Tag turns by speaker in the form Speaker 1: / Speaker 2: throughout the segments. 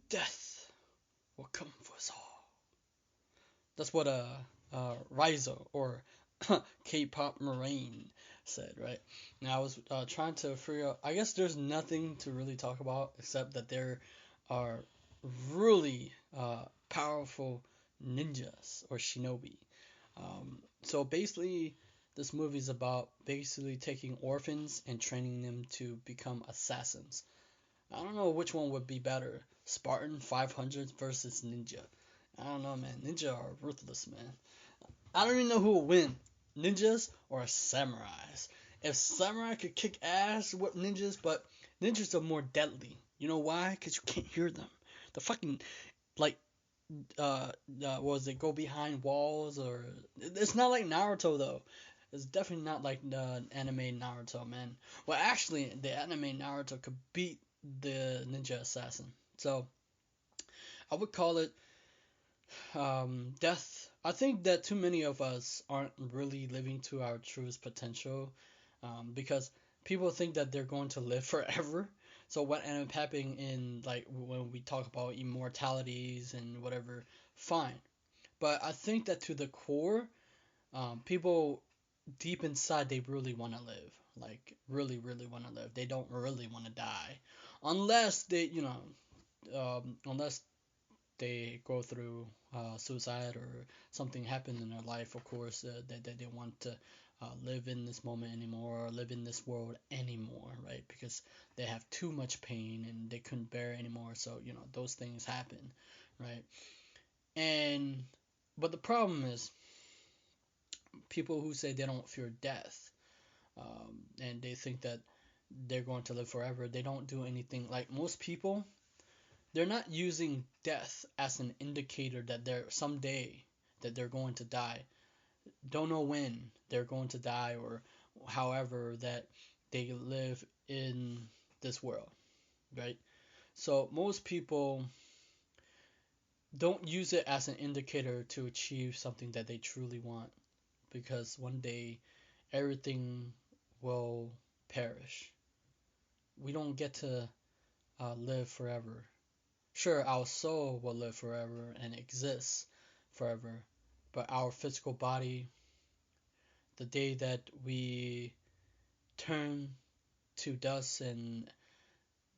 Speaker 1: Death will come for us all. That's what Raizo or K-pop Marine said, right? Now I was trying to figure out. I guess there's nothing to really talk about except that there are really powerful ninjas or shinobi. So basically, this movie is about basically taking orphans and training them to become assassins. I don't know which one would be better, Spartan 500 versus Ninja. I don't know, man. Ninja are ruthless, man. I don't even know who will win, ninjas or samurais. If samurai could kick ass with ninjas, but ninjas are more deadly. You know why? Because you can't hear them. The fucking like what was it? Go behind walls or it's not like Naruto though. It's definitely not like the anime Naruto, man. Well, actually, the anime Naruto could beat the Ninja Assassin. So I would call it death. I think that too many of us aren't really living to our truest potential because people think that they're going to live forever. So what ended up happening in like when we talk about immortalities and whatever, fine. But I think that to the core, people deep inside they really want to live, like really, really want to live. They don't really want to die, unless they, unless they go through suicide or something happened in their life, of course, that they don't want to live in this moment anymore or live in this world anymore, right? Because they have too much pain and they couldn't bear it anymore. So, those things happen, right? And, but the problem is people who say they don't fear death and they think that they're going to live forever, they don't do anything. Like most people, they're not using death as an indicator that they're someday that they're going to die. Don't know when they're going to die or however that they live in this world, right? So most people don't use it as an indicator to achieve something that they truly want because one day everything will perish. We don't get to live forever. Sure, our soul will live forever and exist forever, but our physical body, the day that we turn to dust and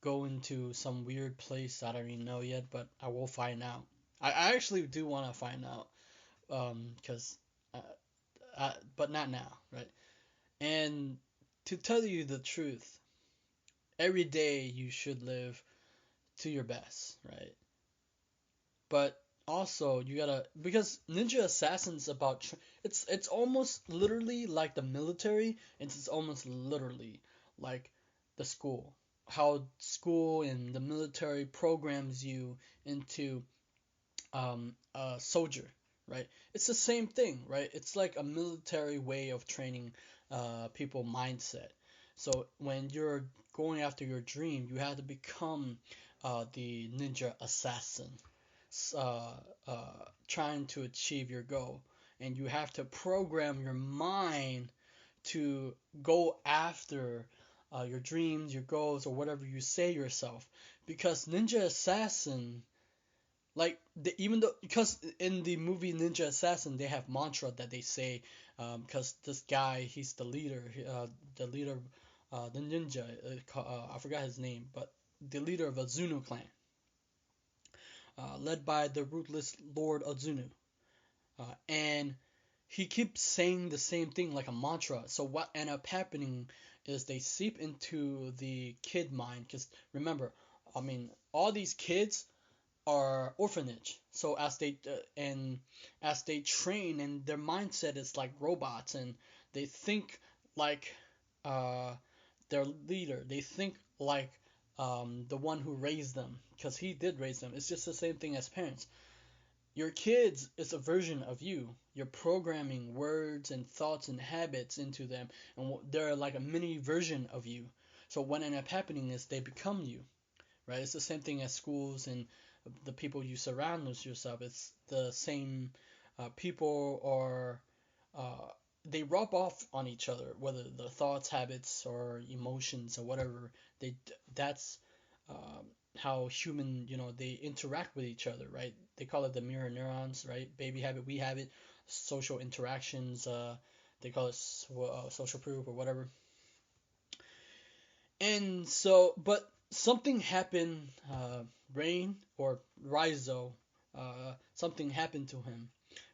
Speaker 1: go into some weird place, I don't even know yet, but I will find out. I actually do want to find out, because, but not now, right? And to tell you the truth, every day you should live to your best, right? But also you gotta because Ninja Assassin's about it's almost literally like the military, and it's almost literally like the school. How school and the military programs you into a soldier, right? It's the same thing, right? It's like a military way of training people mindset. So when you're going after your dream, you have to become the ninja assassin, uh, trying to achieve your goal, and you have to program your mind to go after your dreams, your goals, or whatever you say yourself. Because Ninja Assassin, like even though because in the movie Ninja Assassin they have mantra that they say, because this guy he's the leader, the ninja, I forgot his name, but the leader of Ozunu Clan, led by the ruthless Lord Ozunu, and he keeps saying the same thing like a mantra. So what end up happening is they seep into the kid mind, because remember, I mean, all these kids are orphanage. So as they train and their mindset is like robots and they think like uh, their leader. They think like the one who raised them because he did raise them. It's just the same thing as parents. Your kids is a version of you. You're programming words and thoughts and habits into them, and they're like a mini version of you. So what ends up happening is they become you, right? It's the same thing as schools and the people you surround with yourself. It's the same people or uh, they rub off on each other, whether the thoughts, habits, or emotions or whatever. They that's how human, they interact with each other, right? They call it the mirror neurons, right? Baby have it, we have it. Social interactions, they call it social proof or whatever. And so, but something happened, Rain or Raizo, something happened to him,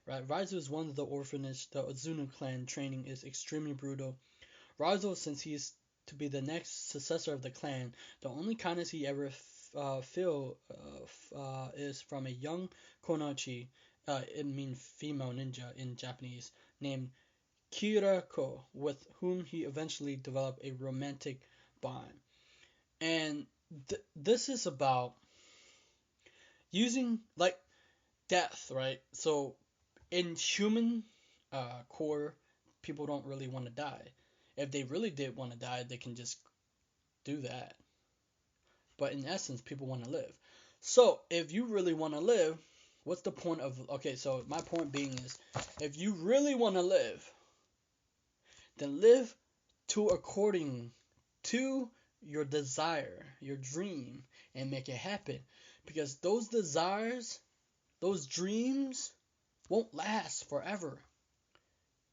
Speaker 1: right? Raizo is one of the orphanage. The Ozunu Clan training is extremely brutal. Raizo, since he is to be the next successor of the clan, the only kindness he ever feel is from a young kunoichi, it means female ninja in Japanese, named Kiriko, with whom he eventually developed a romantic bond. And this is about using like death, right? So in human core, people don't really want to die. If they really did want to die, they can just do that. But in essence, people want to live. So if you really want to live, what's the point of? Okay, so my point being is, if you really want to live, then live to according to your desire, your dream, and make it happen. Because those desires, those dreams, won't last forever.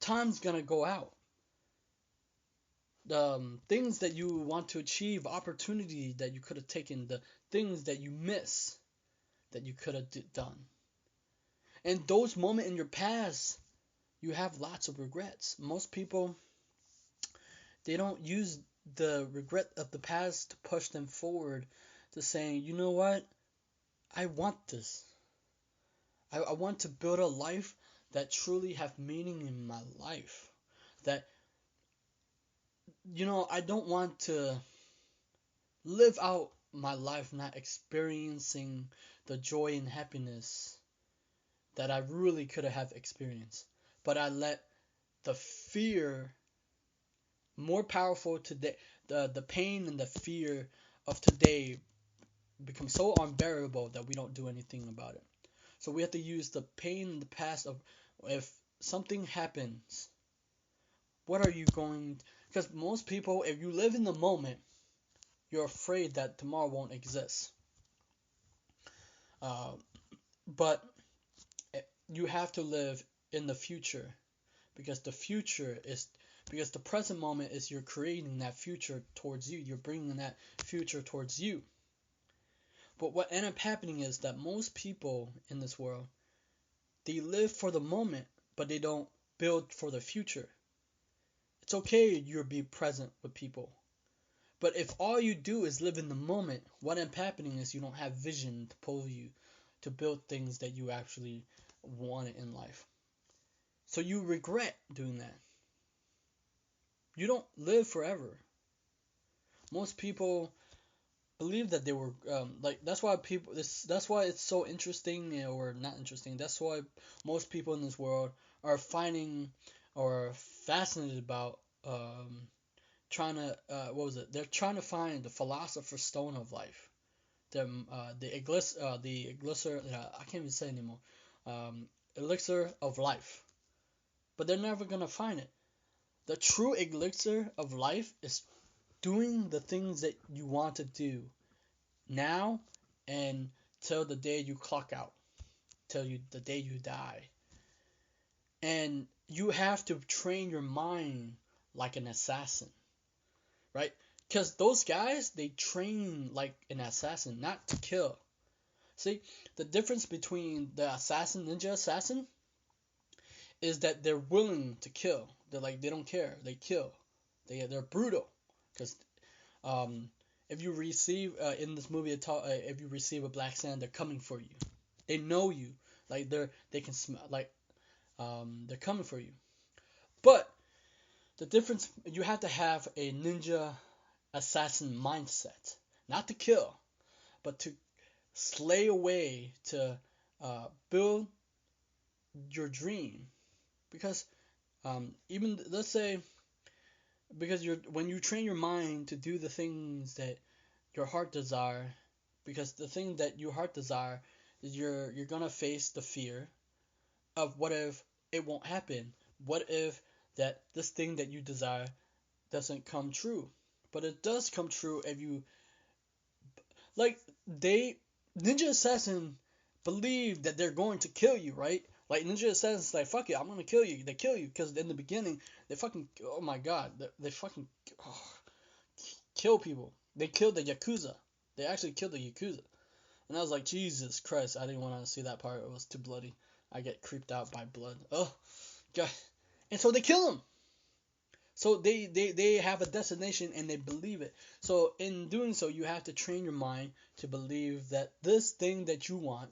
Speaker 1: Time's gonna go out. The things that you want to achieve, opportunity that you could have taken, the things that you miss that you could have done. And those moments in your past, you have lots of regrets. Most people, they don't use the regret of the past to push them forward to saying, you know what, I want this. I want to build a life that truly have meaning in my life. That, I don't want to live out my life not experiencing the joy and happiness that I really could have experienced. But I let the fear more powerful today, the pain and the fear of today become so unbearable that we don't do anything about it. So we have to use the pain in the past of, if something happens, what are you going, because most people, if you live in the moment, you're afraid that tomorrow won't exist. Uh, but you have to live in the future, because the present moment is, you're creating that future towards you. You're bringing that future towards you. But what ends up happening is that most people in this world, they live for the moment, but they don't build for the future. It's okay you'll be present with people. But if all you do is live in the moment, what ends up happening is you don't have vision to pull you to build things that you actually wanted in life. So you regret doing that. You don't live forever. Most people believe that they were that's why that's why it's so interesting, or not interesting. That's why most people in this world are finding or fascinated about trying to what was it? They're trying to find the philosopher's stone of life. The elixir. I can't even say it anymore. Elixir of life, but they're never gonna find it. The true elixir of life is doing the things that you want to do now and till the day you clock out, the day you die. And you have to train your mind like an assassin, right? Because those guys, they train like an assassin, not to kill. See, the difference between the assassin, ninja assassin, is that they're willing to kill. They don't care. They kill. They're brutal. Because if you receive in this movie, if you receive a black sand, they're coming for you. They know you. Like they can smell. They're coming for you. But the difference, you have to have a ninja assassin mindset, not to kill, but to slay away, to build your dream. Because even let's say, because when you train your mind to do the things that your heart desire, because the thing that your heart desire is, you're gonna face the fear of, what if it won't happen? What if that this thing that you desire doesn't come true? But it does come true if you, like, they Ninja Assassin believe that they're going to kill you, right? Like Ninja Assassin's like, fuck it, I'm gonna kill you. They kill you because in the beginning they fucking, oh my god, they fucking, oh, kill people. They killed the Yakuza. They actually killed the Yakuza. And I was like, Jesus Christ, I didn't want to see that part. It was too bloody. I get creeped out by blood. Oh, God. And so they kill him. So they have a destination and they believe it. So in doing so, you have to train your mind to believe that this thing that you want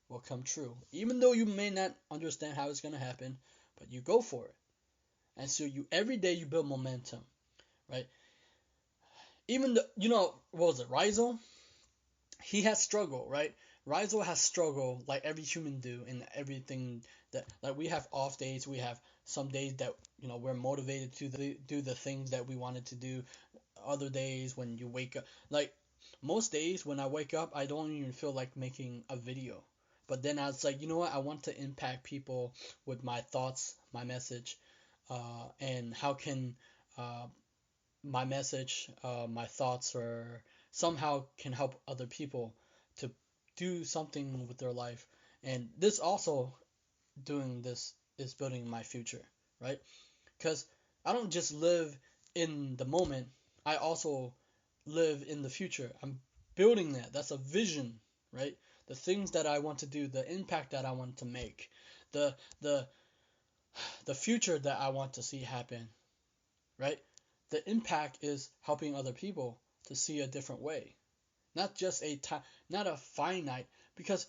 Speaker 1: will come true. Even though you may not understand how it's going to happen, but you go for it. And so you every day you build momentum, right? Even the, what was it, Raizo? He has struggle, right? Raizo has struggle like every human do in everything that, like, we have off days, we have some days that we're motivated to do the things that we wanted to do. Other days when you wake up, like most days when I wake up, I don't even feel like making a video. But then I was like, you know what? I want to impact people with my thoughts, my message, and how can uh, my message, my thoughts, or somehow can help other people to do something with their life. And this also, doing this is building my future, right? Because I don't just live in the moment, I also live in the future. I'm building that. That's a vision, right? The things that I want to do, the impact that I want to make, the the the future that I want to see happen, right? The impact is helping other people to see a different way, not just not a finite. Because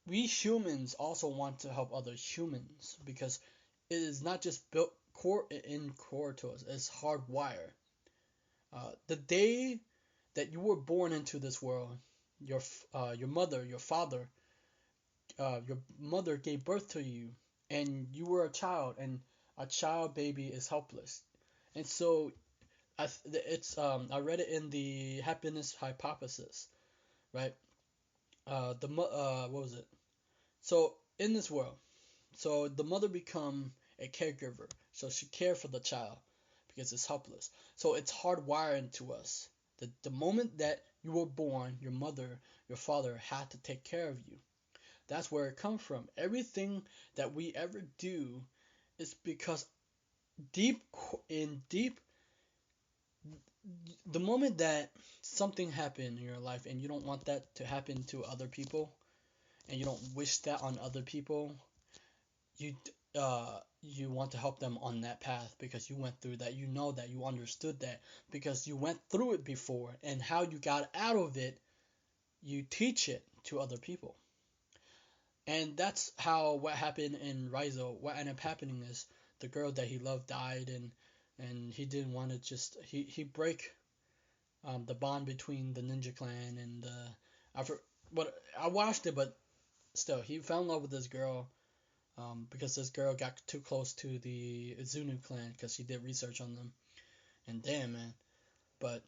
Speaker 1: we humans also want to help other humans, because it is not just built core to us. It's hardwired. The day that you were born into this world, your mother, your father, your mother gave birth to you, and you were a child, and a child baby is helpless. And so I read it in the happiness hypothesis, right? What was it? So in this world, so the mother become a caregiver, so she care for the child because it's helpless. So it's hardwired into us. The moment that you were born, your mother, your father had to take care of you. That's where it comes from. Everything that we ever do is because deep in deep the moment that something happened in your life and you don't want that to happen to other people, and you don't wish that on other people, you you want to help them on that path because you went through that. You know that, you understood that because you went through it before, and how you got out of it, you teach it to other people. And that's how what happened in Raizo. What ended up happening is the girl that he loved died, and he didn't want to just he break the bond between the Ninja Clan and but I watched it, but still, he fell in love with this girl, because this girl got too close to the Ozunu Clan because she did research on them. And damn, man, but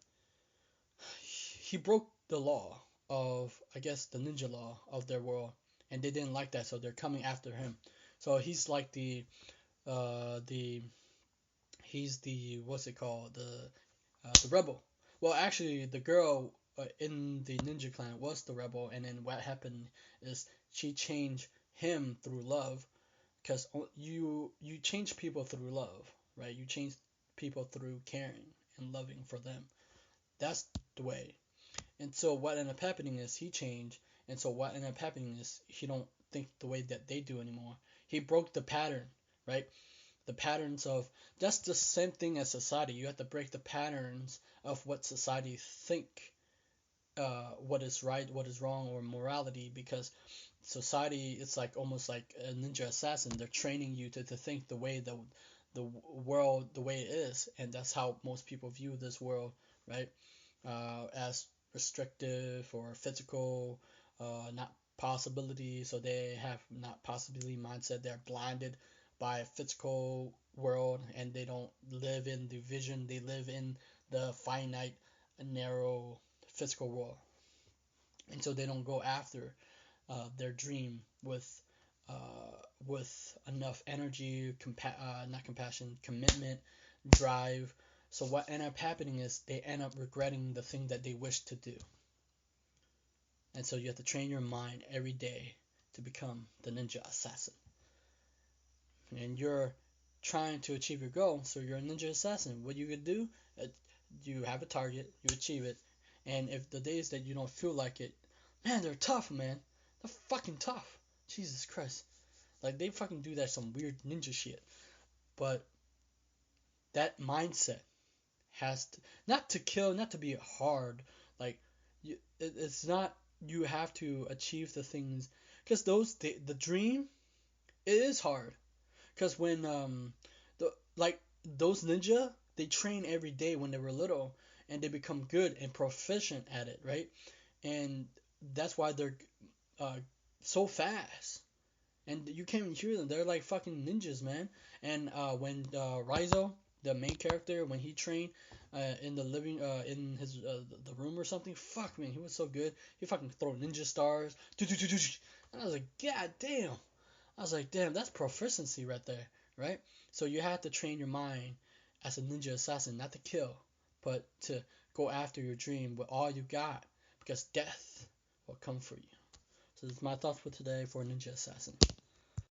Speaker 1: he broke the law of, I guess, the ninja law of their world, and they didn't like that, so they're coming after him. So he's like the he's the, what's it called, the rebel. Well, actually, the girl in the ninja clan was the rebel, and then what happened is she changed him through love, because you change people through love, right? You change people through caring and loving for them. That's the way. And so what ended up happening is he changed, and so what ended up happening is he don't think the way that they do anymore. He broke the pattern, right? The patterns of, that's the same thing as society. You have to break the patterns of what society think, what is right, what is wrong, or morality, because society, it's like almost like a ninja assassin. They're training you to think the way the world, the way it is, and that's how most people view this world, right? As restrictive or physical, not possibility. So they have not possibility mindset. They're blinded by physical world, and they don't live in the vision. They live in the finite, narrow physical world, and so they don't go after their dream with enough energy, not compassion, commitment, drive. So what end up happening is they end up regretting the thing that they wish to do. And so you have to train your mind every day to become the ninja assassin. And you're trying to achieve your goal, so you're a ninja assassin. What you could do, you have a target, you achieve it, and if the days that you don't feel like it, man, they're tough, man. They're fucking tough. Jesus Christ. Like, they fucking do that some weird ninja shit. But that mindset has to, not to kill, not to be hard. Like, it's not, you have to achieve the things, because the dream, it is hard. Because when like those ninja, they train every day when they were little, and they become good and proficient at it, right? And that's why they're uh, so fast. And you can't even hear them. They're like fucking ninjas, man. And when Raizo, the main character, when he trained in the living in his the room or something, fuck man, he was so good. He fucking throw ninja stars, and I was like, god damn. I was like, damn, that's proficiency right there, right? So you have to train your mind as a ninja assassin, not to kill, but to go after your dream with all you got, because death will come for you. So that's my thoughts for today for Ninja Assassin.